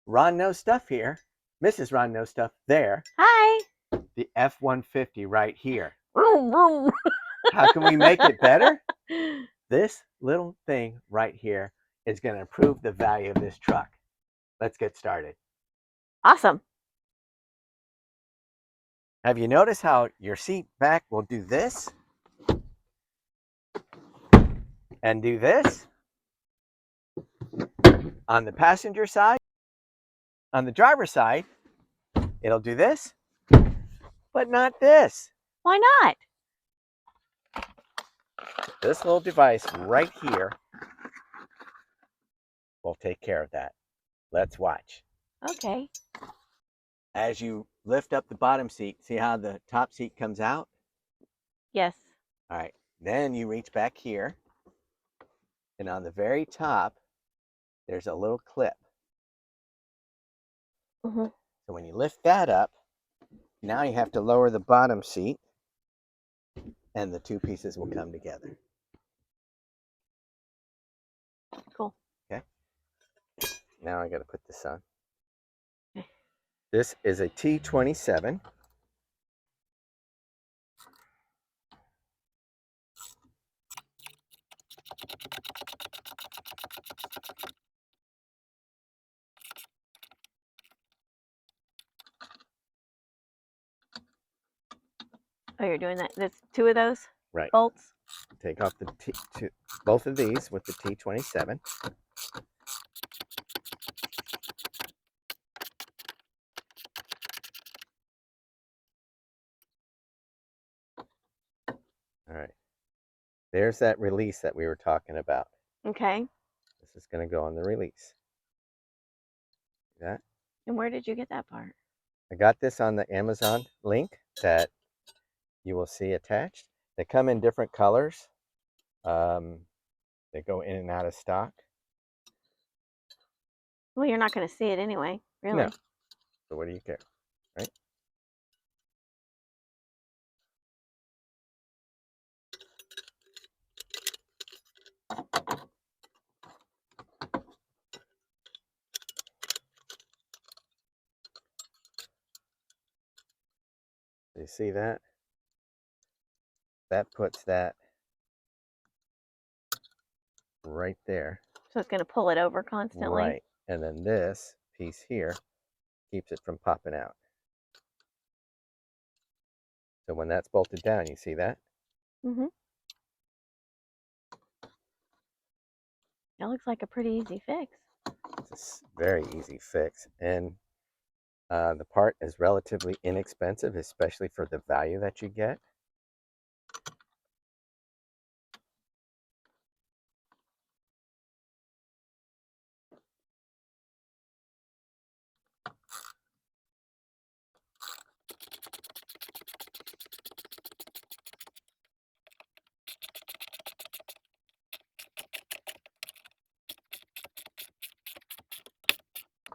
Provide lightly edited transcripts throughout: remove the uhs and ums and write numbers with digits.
Ron Knows Stuff here. Mrs. Ron Knows Stuff there. Hi. The F-150 right here. Vroom, vroom. How can we make it better? This little thing right here is going to improve the value of this truck. Let's get started. Awesome. Have you noticed how your seat back will do this? And do this? On the passenger side, on the driver's side, it'll do this, but not this. Why not? This little device right here will take care of that. Let's watch. Okay. As you lift up the bottom seat, see how the top seat comes out? Yes. All right. Then you reach back here, and on the very top, there's a little clip. Mm-hmm. So when you lift that up, now you have to lower the bottom seat, and the two pieces will come together. Cool. Okay. Now I got to put this on. This is a T27. Oh, you're doing that. There's two of those Right. bolts. Take off the both of these with the T27. All right. There's that release that we were talking about. Okay. This is going to go on the release. See that? And where did you get that part? I got this on the Amazon link that you will see attached. They come in different colors. They go in and out of stock. Well, you're not going to see it anyway, really. No. So what do you care, right? You see that? That puts that right there. So it's going to pull it over constantly. Right. And then this piece here keeps it from popping out. So when that's bolted down, you see that? Mm-hmm. That looks like a pretty easy fix. It's a very easy fix. And the part is relatively inexpensive, especially for the value that you get.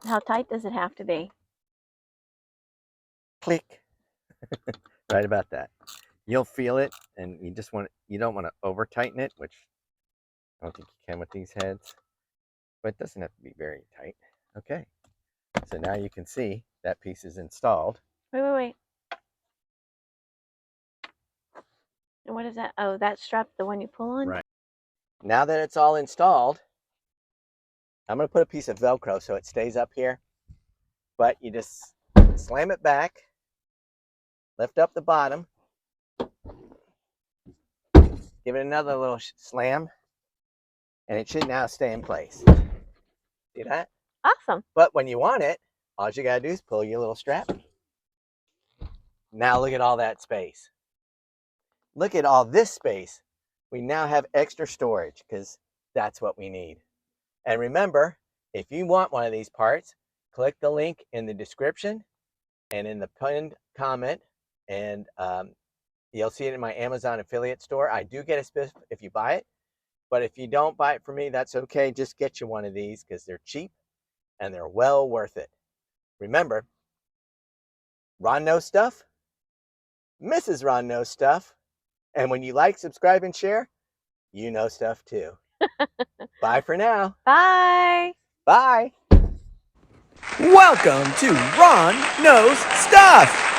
How tight does it have to be? Click. Right about that. You'll feel it, and you don't want to over tighten it, which I don't think you can with these heads, but it doesn't have to be very tight. Okay. So now you can see that piece is installed. Wait. And what is that? Oh, that strap, the one you pull on? Right. Now that it's all installed, I'm going to put a piece of Velcro so it stays up here, but you just slam it back, lift up the bottom, give it another little slam, and it should now stay in place. See that? Awesome. But when you want it, all you got to do is pull your little strap. Now look at all that space. Look at all this space. We now have extra storage because that's what we need. And remember, if you want one of these parts, click the link in the description and in the pinned comment, and you'll see it in my Amazon affiliate store. I do get a spiff if you buy it, but if you don't buy it from me, that's okay. Just get you one of these because they're cheap and they're well worth it. Remember, Ron knows stuff, Mrs. Ron knows stuff, and when you like, subscribe, and share, you know stuff too. Bye for now. Bye. Bye. Welcome to Ron Knows Stuff!